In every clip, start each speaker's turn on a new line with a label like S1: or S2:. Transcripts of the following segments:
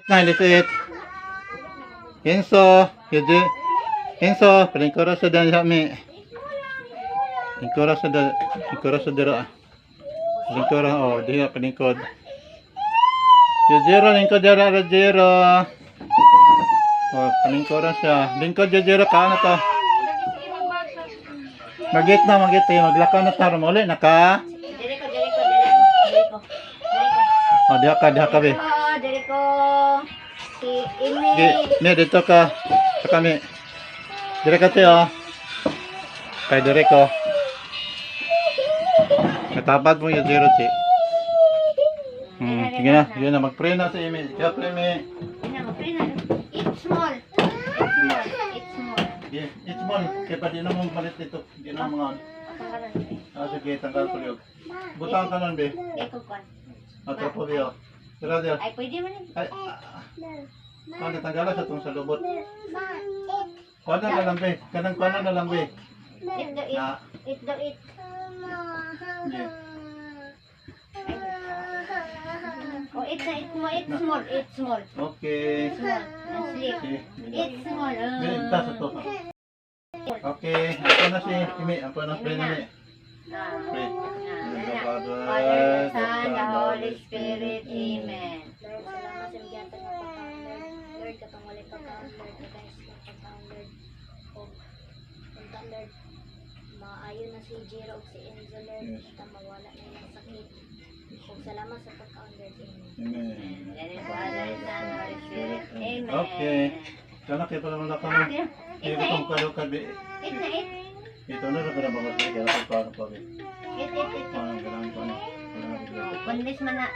S1: na, let's eat. Enzo, Yuji. Enzo, palingkura sa dan mi. Palingkura sa dira. Palingkura, oh, diha palingkod. Yujiro, lingkod dira, Yujiro. Oh, palingkura siya. Lingkod, Yujiro, kaano to? Magit na, maglakaw na taro mo ulit, naka.
S2: Direko.
S1: Oh, diha ka, be.
S2: Direko. Si Imi.
S1: Mi, dito ka. Sa kami. Dire ka tayo. Kay dire ko. Katapad mo yung zero, chi. Sige na. Sige na. Mag-pray na sa Imi. Kaya pray, Mi.
S2: Mag-pray na. It's small.
S1: Yeah, it's small. Kaya pa di na mong palit dito. Di na mga... sige, tanggal ko liog. Butang ka nun, be.
S2: Ito ko.
S1: Matrapo liog. Tira diyo.
S2: Ay, pwede mo rin.
S1: Ay, ano, tanggalan sa itong salubot. Kuha na lang, be. Kanang kuha na lang, be.
S2: Eat the eat.
S1: Yeah.
S2: Oh, it's small.
S1: Okay.
S2: Small. And sleep. It's small.
S1: Binigtas ito. Okay. Ako na si Imi. Ako na pray na, Mi. Pray.
S2: Father, Son, the Holy Spirit. Amen.
S3: Lord, salamat sa bigyan ng pagkaon, Lord, katong wali pagkaon, Lord, guys, pagkaon, Lord. O, punta, Lord, maayo na si Jiro o si Enzo, Lord, kita mawala na yung sakit. O, salamat sa pagkaon, Lord, amen.
S1: Amen.
S2: Father, Son, Holy Spirit. Amen.
S1: Okay. Sana kayo pa naman ako. Hindi ko itong kalukabi.
S2: Eat na eat.
S1: Ito na rin na bagas. Kaya ako para pa rin.
S2: Eat.
S1: Parang kailangan ko na.
S2: Panlis man na.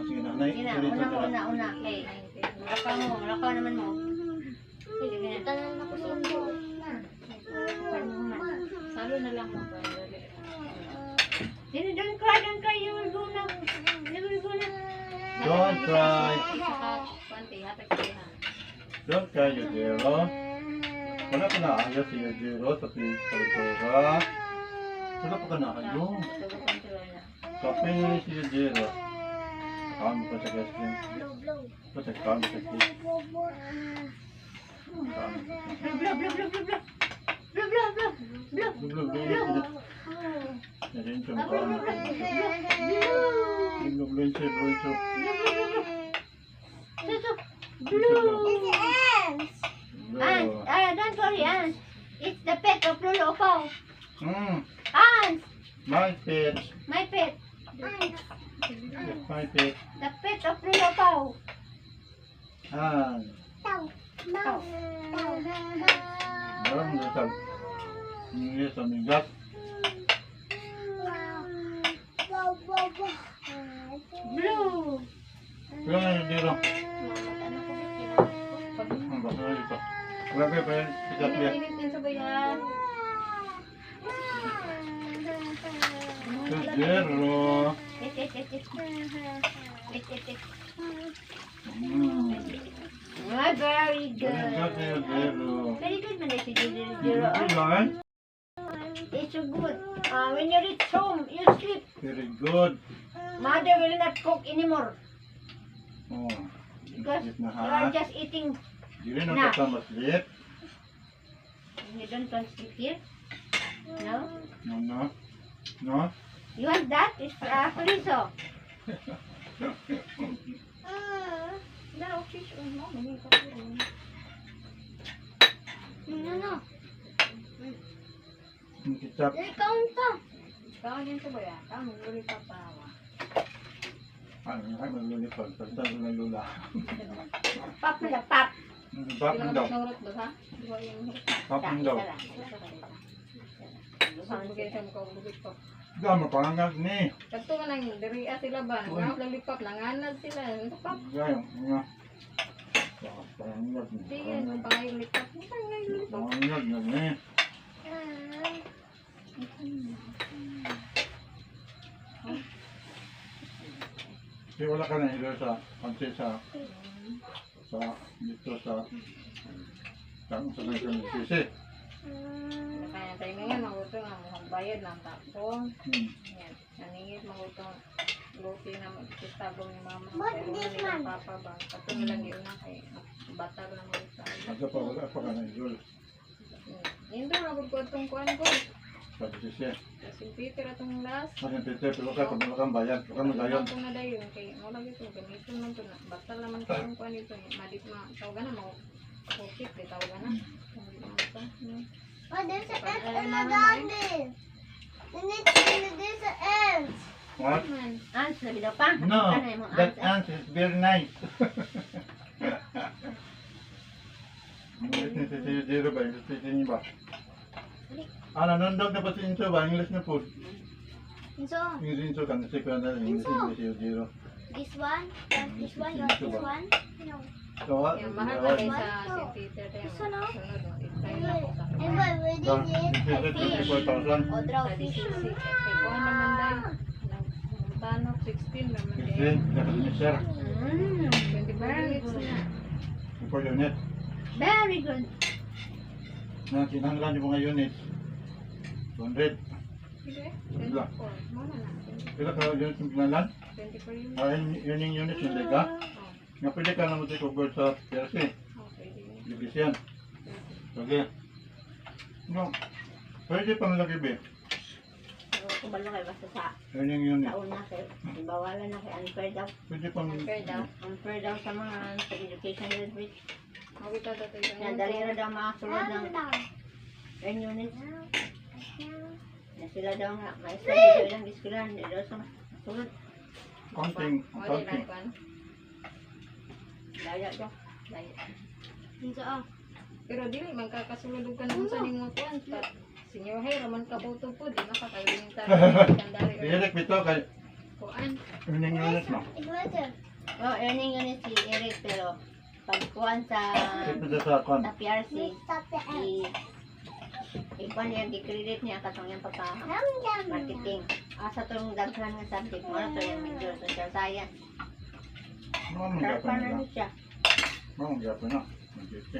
S1: Sige na. Nay,
S2: Sige na,
S1: dito na.
S2: una. Okay. Malakaw naman mo. Sige na.
S3: Tanan ako sa Enzo.
S2: Salo na lang mo. Don't cry. You will go now.
S1: Don't cry. Don't cry, Yujiro. Wala ka na ayos si Yujiro sa pinagpalitura. Wala pa ka na ayos. Kapay si Yujiro. Kami pa sa gaskin. Kami sa gaskin.
S2: Don't worry, Ants. It's the pet of Lolo Pao.
S1: Mm,
S2: Ants,
S1: my pet.
S2: my pet.
S1: My pet.
S2: The pet of Lolo Pao.
S1: Ah, meron mo sa hindi sa migas.
S2: Blue.
S1: Kaya nga Yujiro. Ang basa na dito. Grabe pa yan. Sikat niya. Yujiro.
S2: Ah, very good.
S1: Yujiro.
S2: Very good, man. It's
S1: Yujiro.
S2: It's so good. When you reach home, you sleep.
S1: Very good.
S2: Mother will not cook anymore
S1: Oh,
S2: because
S1: sleep na
S2: you are
S1: ha.
S2: just eating.
S1: Hindi na ka maslit.
S2: You don't want to sleep here. No.
S1: No?
S2: You want that? It's friso. No, fish or no, no.
S1: Ang kitap.
S2: Ikaw to. Ikaw din to ba yan? Ikaw magluli pa pa.
S1: Ano nga maglulipad. Pagta na lula.
S2: Pap na pap.
S1: Pap mo daw. Pap mo daw. Gama pa nga ni.
S4: Kato ka nang diriya sila ba? Nga lalipap, nanganad sila. Pap,
S1: Gayong nga. Pangangag ni.
S4: sige, pangayong lipap. Pangayong lipap.
S1: Pangangag na ni. Kaya wala ka na hilo sa pansi sa dito sa sisi.
S4: Kaya tayo ngayon, maguto nga, bayad ng tapon.
S1: Hmm.
S4: Yan, naningit maguto. luti na magkistabong ni mama.
S3: What
S4: Pero
S3: this
S4: wala
S3: one?
S4: ni papa ba? Katulad lang yun na kay batal na mo sa.
S1: Wala pa ka na idol.
S4: Indo na ko itong kuan ko.
S1: Sabi siya.
S4: Kasi Peter atong last.
S1: Mas yung Peter, pero ka kung bayad, kung magayon.
S4: Ako na dayon kay wala gito gamiton man to na. Batal naman ko yung kuan ito. Madit ma tawagan na mo. Okay, tawagan na.
S3: Oh, there's an ant in the garden. There's an ant.
S1: What?
S2: Ants, sabi daw pa.
S1: No,
S2: Ano yung mga
S1: that
S2: ants?
S1: ant is very nice. English ni si Jero ba? English ni ba? Nandog na pa si Inso ba? English na po.
S3: So,
S1: English Inso kan si ko na English ni si Jero.
S3: this one, this one, you want this one? No.
S1: So what?
S4: Yung mahal na din sa St. Peter tayo.
S3: Ito, no?
S4: Sunod, itay na ko sa
S3: And what, where
S1: So,
S3: did
S1: this is
S3: it?
S1: 54,000.
S3: O, draw
S4: Sa
S3: fish.
S4: 16. Kay kuan naman day. Tanok 16 naman day.
S1: 16, kasi sir.
S4: 24 minutes na.
S1: Per unit.
S2: Very good.
S1: Na kinahanglan yung mga units. 200.
S4: Sige.
S1: Wala.
S4: 24. Muna na.
S1: Pila ka units yung kinahanglan?
S4: 24 yun.
S1: Yun yung units yung lega.
S4: Oh,
S1: Nga pwede ka naman cover sa PRC.
S4: okay din.
S1: Libis yan. Sige. No. Pwede pa malaki be.
S2: So, kubalo kayo basta sa
S1: Yun yung unit.
S2: una kay bawalan na kay unfair daw.
S1: Pwede pa
S2: Unfair daw. Unfair daw sa mga sa education level.
S4: Mawita daw tayo.
S2: Na dali na daw makasulod ng earn units. Na sila daw nga, may study daw ilang iskulahan. Hindi daw sa sulod.
S1: Accounting.
S4: Wala
S1: Accounting.
S4: na kuan.
S2: Daya daw. Daya.
S3: Dito, oh.
S4: Pero dili man kakasulod ka naman sa ning mga kuan. Senyor Hey, raman ka po di makakailing tayo. Kandari
S1: Direct bito kay
S4: kuan.
S1: yun yung unit no.
S3: It's better.
S2: Oh, earning unit si Eric pero pagkuhan sa
S1: Ito sa account.
S2: PRC,
S3: Stop the ant.
S2: ikuan niya, di-credit niya katong yung
S3: Yum, yum.
S2: marketing. Asa tong daghan nga subject mo na to yung medyo social science.
S1: Mga
S2: Pero
S1: magyapon
S2: paano
S1: na.
S2: niya siya?
S1: Mga magyapon na. Mag-15.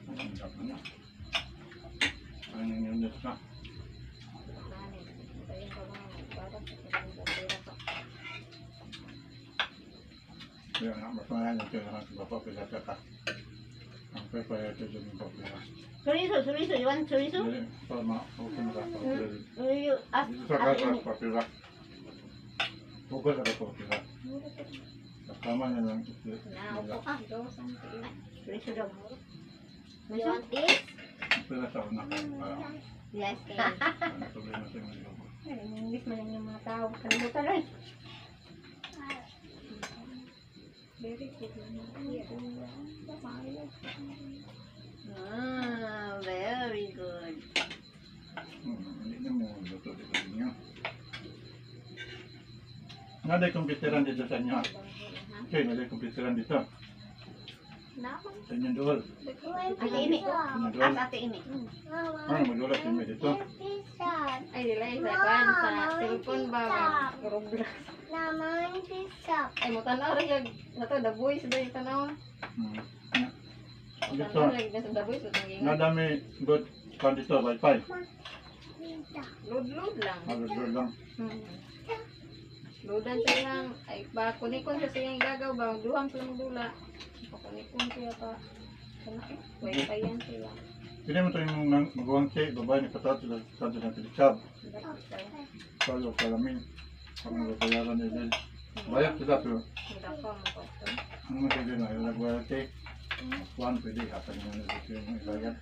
S1: Mga magyapon na. Ayun yung unit na. Kaya nga, mas mayan yung kailangan sa bapa pila ka. Ang prepare ito yung bapa.
S2: Suriso, you want suriso?
S1: Dili, para ma-open na ka.
S2: You ask
S1: Dito sa
S2: Ate
S1: kasa,
S2: Amy.
S1: papila. Hugas na ka papila. Kasama na lang.
S2: Naupo ka. Suriso daw.
S3: You want this?
S1: Pila sa una ka.
S2: Yes.
S1: Ano problema sa mga iba.
S2: English man yung mga tao. Kalimutan rin.
S4: Very good.
S2: Very good.
S1: Hindi na mo luto dito ninyo. Naday komputeran dito sa inyo. Okay, naday komputeran dito.
S4: Naman.
S1: Sa inyong dool.
S2: Ate Amy. Ask Ate Amy.
S1: Ano, magulat kami dito.
S4: Ay, dila sa kuan sa cellphone ba? Roblox.
S3: Naman pizza.
S4: Ay, mo tanaw ra yag. Nato the voice ba yung tanaw?
S1: Dito,
S4: Tanaw ra yung the voice utang gingon.
S1: nadami good kan dito, wifi.
S3: Pizza.
S4: Load lang.
S1: Mag-dool lang.
S4: Loadan sa ilang, ay ba, kunikon sa siyang gagaw ba, duhang sa mga dula. Kunikon siya pa. Wifi yan sila.
S1: Pili mo ito yung magawang cake, babae ni patat sila sa ng pilisab. Palo, palamin. Pag nagbayaran nila. Bayak sila pero
S4: Dako mo ko to.
S1: ano man pwede na, yung nagbayar cake. Kuhan pwede, hata nyo na dito yung ibayad.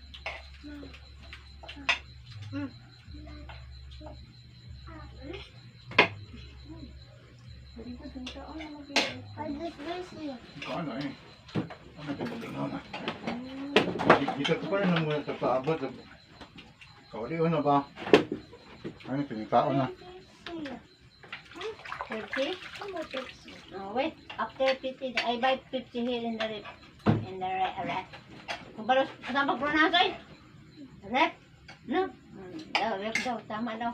S4: Very good, nito ang mag-iwan.
S3: I just busy.
S1: Kuhan na eh. Ano pwede na. Dito ko pa rin na muna sa paabot. Kawali na ba? Ano, pinitao na.
S2: 50? No, wait. After 50, I buy 50 here in the rep. In the rep. Kung baros, saan pag-pronounce eh? Rep? No? Daw, rep daw. Tama daw.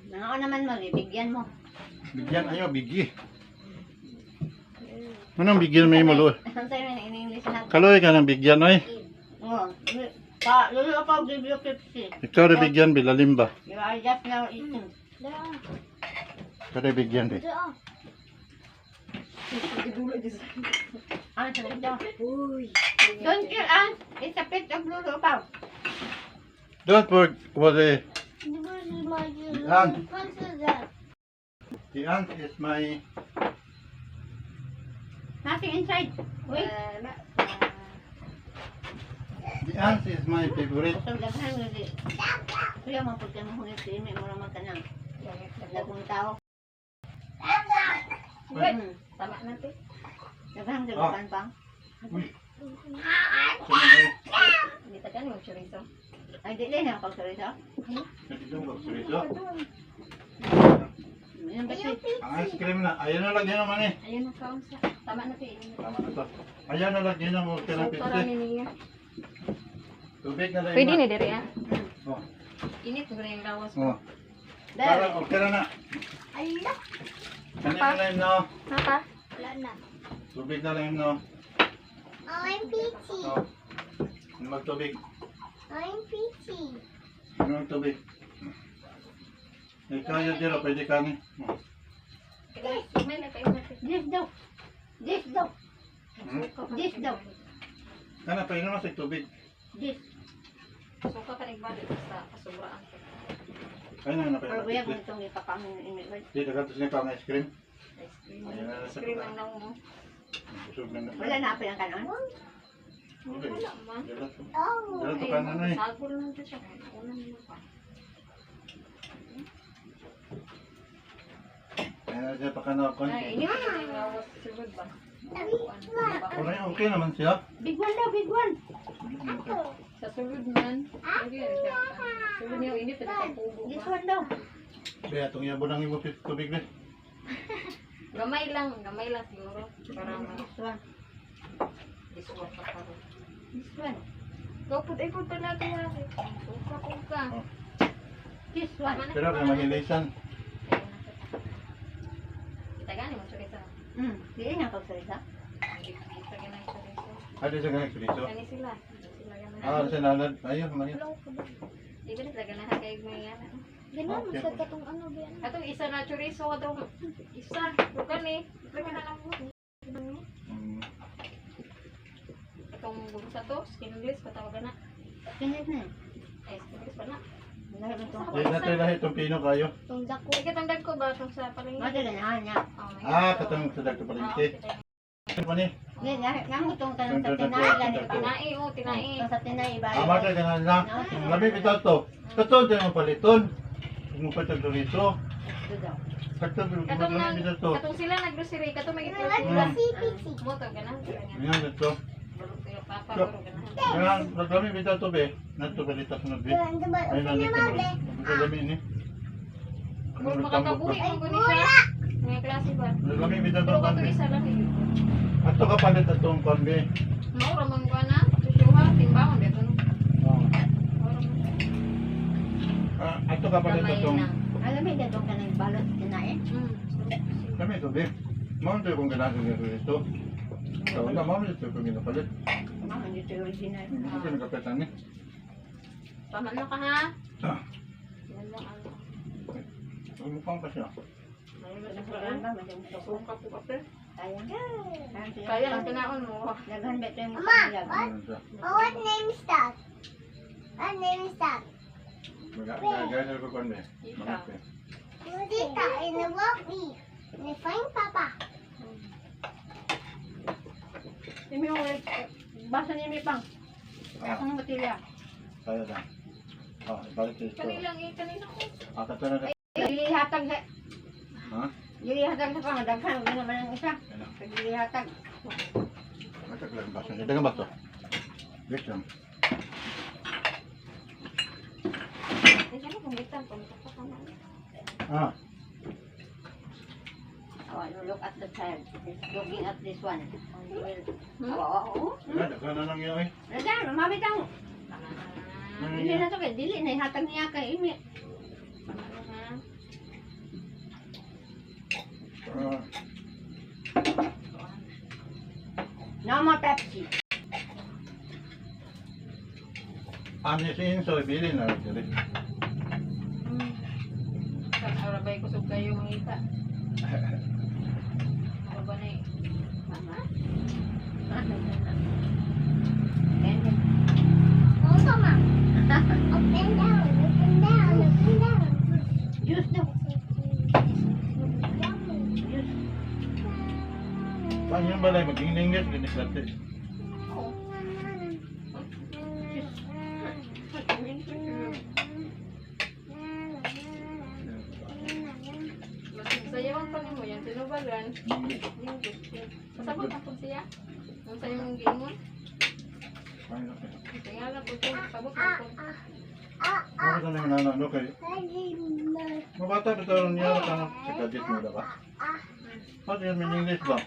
S2: Nangako naman mo, bigyan mo.
S1: Bigyan ayo, bigi. Anong bigyan mo yung malo?
S2: Ang sa'yo na in English na.
S1: Kaloy ka ng bigyan, oy.
S2: Oo. Lulu ako, give you 50.
S1: Ikaw rin bigyan, bilalim ba?
S2: You are just now eating.
S3: Dara.
S1: Ikaw rin bigyan rin.
S3: Dara.
S2: Ano sa daw?
S3: Uy.
S2: Don't kill ants. It's a pet of Lulu Pao.
S1: Don't worry.
S3: This is my
S1: Ant.
S3: What is that?
S1: The ant is my...
S2: Nothing inside. Wait.
S1: The ant is my favorite.
S2: Ito daghan mo di. Kuya mo pagka mo hunit din may mura man kanang. Dagong tao.
S4: Tama natin.
S2: Daghan daghan pang.
S1: Uy.
S4: Hindi tagan yung chorizo.
S2: Ay di din ako pagsalita. Yan ba si?
S1: Ang ice cream na. Ayan na lagyan naman eh.
S4: Ayun na kaon sa. Tama natin.
S1: Tama na to. Ayan na lagyan na mo.
S4: So,
S1: Kailang
S4: para
S1: pizza.
S4: niya.
S1: Tubig na lang.
S4: Pwede ni Dere ah.
S1: Oh.
S4: Init mo na yung lawas.
S1: Oh.
S2: Dahil.
S1: Parang okay na na.
S3: Ala.
S1: Kanina na yun no.
S4: Napa?
S3: Wala na.
S1: Tubig na lang yun no.
S3: I'm peachy.
S1: Oh. Ano magtubig?
S3: I'm peachy.
S1: Ano magtubig? Ikaw yun dito. Pwede ka ni. Oh.
S4: May na kayo natin.
S2: This daw. This daw.
S1: Hmm?
S2: This daw.
S1: Kana pa inom sa tubig.
S2: This.
S4: Suka ka nagbalik sa kasubraan.
S1: Ayun na
S2: Pero
S1: pa
S2: kuya
S1: inom.
S2: kung itong ipakamin ng imit.
S1: Di dagat sa pa ang ice cream.
S4: Ice cream.
S1: Ayun na
S4: Ice
S1: sa
S4: cream ang naong mo.
S1: Busog na na.
S2: Wala na pa yung kanon.
S4: Wala man.
S3: Oh.
S1: Dito ka na na eh.
S4: Sagol lang ito siya. Unang mo pa.
S1: Ayun na siya pa ka na ako.
S4: Ay, init mo na yung lawas. Sigod ba?
S1: Okay naman siya.
S2: Big one daw, big one.
S4: Sa sulod man. Sulod niyo init. Pagkapubo
S2: This
S4: ba?
S2: one daw.
S1: Kaya itong yabo ng imo tubig na.
S4: Gamay lang siguro. Para
S2: This one.
S4: ma-diswap ka pa rin.
S2: This one.
S4: Gawpod-ipod pala kaya. Suka-kuka.
S2: This one.
S1: Pero kaya mahilisan.
S4: Kita gani mo chorizo.
S2: Di na pagsalita.
S4: Kita gani chorizo.
S1: Adi sa ganang chorizo.
S4: Kani sila. Sila gani.
S1: Ah, sa nanad. Ayun, man yun.
S4: Di ba nila ganahan kay may yan?
S3: Ganun,
S1: Okay.
S3: sa katong ano ba yan?
S4: Atong isa na chorizo atong isa. Bukan ni. Lagi na lang mo.
S1: Mm.
S4: Atong busa to, skin English patawagan na.
S2: Kinit na.
S4: Ay, skin English pa na.
S2: Lahat ng tungkol.
S1: Di na tayo lahat itong pino kayo.
S3: Itong dako.
S4: Sige, tangdag ko ba itong sa palengke?
S2: Mati na nahan niya.
S1: Ah, katong sa dagto palengke. Ano pa ni?
S2: Hindi, nang itong tanong sa tinay lang iba.
S4: Tinai, oh, tinai.
S2: Sa tinay iba.
S1: Ah, mata ka na lang. Labi bitaw to. Katong tayo mo paliton. Kung pa tayo dito.
S2: Ito daw.
S1: Katong
S4: Katong
S1: labi bitaw to.
S4: katong sila nag-grocery, katong may
S3: Wala
S4: grocery.
S3: si Pichi.
S4: Mo to ganahan sila nga.
S1: Yan dito.
S4: Bulog kayo papa, bulog ganahan.
S1: Yan, labi bitaw to be. Nato balita sunod be.
S3: Doon, diba?
S1: Ayun na dito. Bulog ni.
S4: Bulog makakabuhi mo guni siya. Mga klase ba?
S1: Labi bitaw to
S4: Pero kato
S1: pambi.
S4: isa lang eh.
S1: Ato ka palit atong pambi.
S4: Maura man ko na. Susuha, timbawon dito no.
S1: Oh.
S4: Maura man.
S1: Ato ka palit
S4: Gamay
S1: atong.
S4: na.
S2: Alam mo, dito ka nang balot tinay.
S1: Kami ito be. Mount ko kung ganahan ko dito. So, wala mo dito kung ginapalit.
S2: Mama, dito yung original.
S1: Kasi nagkapetan ni.
S4: Tama na ka ha.
S1: Ah,
S4: Yan lang ano.
S1: umukhang pa siya.
S2: Nagpulaan ba? Madang ito.
S4: Suka po kasi.
S2: Kaya.
S4: Kaya ang tinaon mo.
S2: Naghan ba ito yung
S3: Ama,
S2: mga
S1: Ano siya?
S3: Oh, what name is that? What name is that?
S1: Magagana ko kung may.
S3: Tita, in the walkie. Ni find Papa.
S2: Imi yung basa ni Mi Pang.
S1: Ah,
S2: Ang matilya.
S1: kaya na. Ah, ibalik ko ito.
S4: Kanilang kanina ko.
S1: Ah, katulad na.
S2: Dilihatag sa...
S1: Ha?
S2: Dilihatag sa pang. Daghan. Hindi naman ang isa.
S1: Ano?
S2: Dilihatag.
S1: Mataglang baso niya. Dagang baso. Wait lang.
S4: Ay, kaya kung bitan, pumunta ka pa na.
S1: Ah,
S2: Oh, you look at the child. He's looking at this one. Oh, you will...
S4: Hmm?
S2: Oo.
S1: dagan na lang yun eh.
S2: Rajan, mamit ang...
S1: Ano
S2: Dili
S1: yun?
S2: na to kay dili na ihatag niya kay Imi.
S1: Ah,
S2: No more Pepsi.
S1: Ani si Inso, ibili na rin diri.
S4: Kan arabay kusog kayo mangita. Ano ba na eh?
S2: Mama.
S3: Oh, mama. Up and down, up and down, up and down.
S2: Juice daw.
S3: Yummy.
S2: Juice.
S1: Paano yung balay? Mag-English, ganit natin.
S4: Sayawan pa mo yan, sinubagan. Yung gusto. Pasabot ako siya. Ang sayo mong giingon. Tingala po ito, pasabot ako.
S1: Ano ka naman nanano kay? Mabata ba ito niya ka si Kadit mo ba? Ano yun may English ba?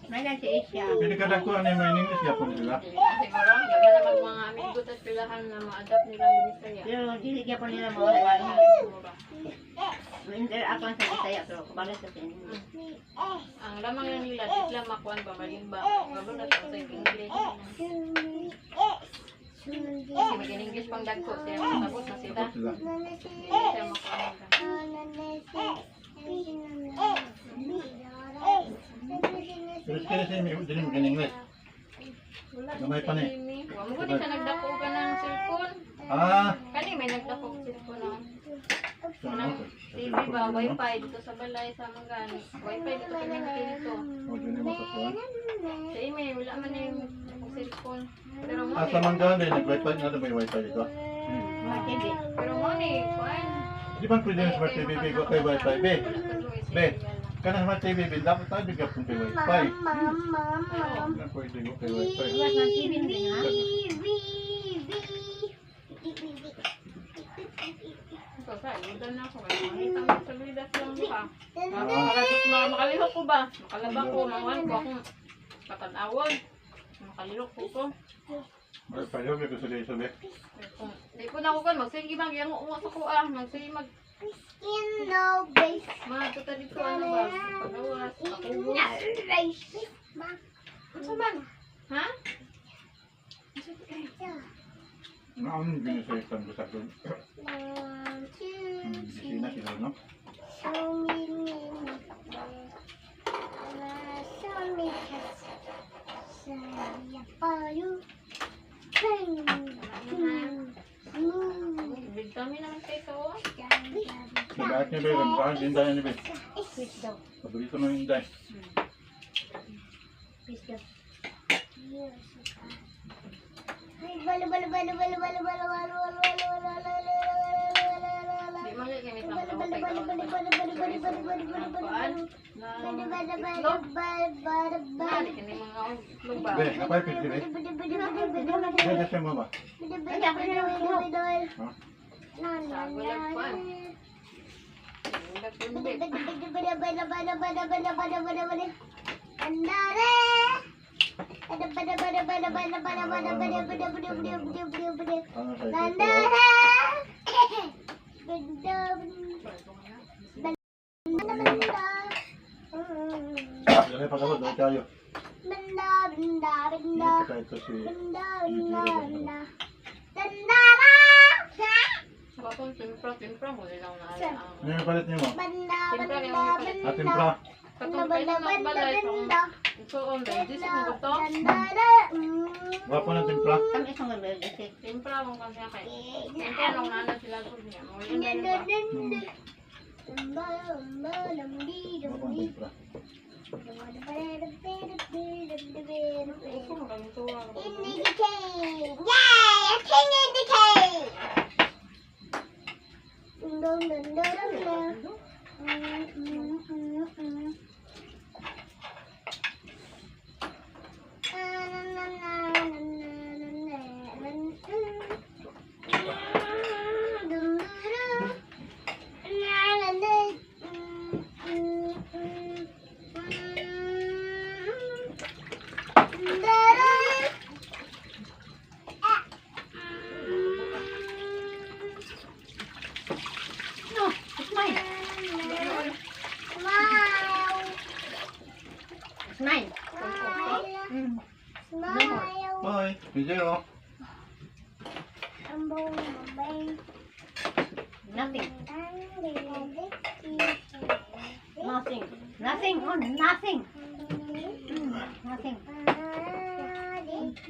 S2: May lang si Asia.
S1: Pili ka lang ko ano yung may English yapon sila.
S4: Siguro, laga naman mga amigo at pilahan na ma-adapt nilang binisaya.
S2: Pero dili kaya po nila mawala.
S4: Siguro.
S2: Interact lang sa Bisaya pero kabalo sa English.
S4: Ang lamang lang nila, titla makuan ba, malimba. Gabo na ito sa English. Kasi mag-English pang dagko siya, masabot na sila.
S1: Tapos sila.
S4: Hindi siya makuan nila.
S1: Pero kaya siya may dili mo English.
S4: Wala
S1: Gamay pa ni.
S4: Wa mo gani siya nagdako ka ng cellphone.
S1: Ah!
S4: Kani may nagdako ng cellphone na.
S1: Saan
S4: Nang
S1: ako?
S4: TV ba, wifi dito sa balay sa Mangani. Wifi dito sa community dito.
S1: O dyan yung makakuha.
S4: Sa email, wala man na yung cellphone. Pero mo
S1: Ah, sa Manggahan din, nag-wifi na may wifi dito.
S2: Mga TV.
S4: Pero mo ni, kuan.
S1: Di ba pwede yung smart TV ko kay wifi? Be,
S4: Wala ka doon
S1: Be.
S4: siya.
S1: kanang smart TV, be, dapat tayo bigyan kung kay wifi. Na pwede ko kay wifi.
S2: Iwas ng TV din ha.
S4: Ito sa, iudan na ako. Makita mo sa lidas lang ba? Makalihok ko ba? Makalaba ko, mawan ko akong patanawag. Makalihok ko ko.
S1: Wifi yun, may gusto din sabi.
S4: Di ko na ako kan, magsige bang yang uwas ako ah. Magsige mag... Mga tuta dito ano ba? Pagawas, pakubos. Ano man? Ha?
S1: Naon din sa isang gusak doon. Bisina sila, no?
S4: Big kami naman kayo to.
S1: So, lahat niya ba yun? Bakit hindi tayo niya, be?
S2: Fish daw.
S1: Paborito mo yung hindi.
S2: Fish daw.
S4: Di man kayo gamit ng kuan. Di kini mga itlog ba?
S1: Be, apay pwede, be. Be, nasa mo ba? Ha?
S4: Sagulag kuan. Sagulag kundi.
S1: Ano sa ito? Dali, pagkabot, dali tayo. Hindi pa tayo ito si
S4: Sa kung timpra mo lang na ang...
S1: ano yung palit niyo mo? At timpra.
S4: Katong kayo ng balay sa suon ba? Di sa mga to?
S1: Wapo ng timpra.
S2: Kami isang gagawin kasi.
S4: Timpra mong kasi kay. Timpra lang nana sila ko niya. Mo yun na ba?
S1: Wapo ng timpra.
S4: Uso mo kami tuwa.
S2: No, it's mine.
S1: Zero.
S2: Nothing. Nothing. Nothing. Oh, nothing. Nothing.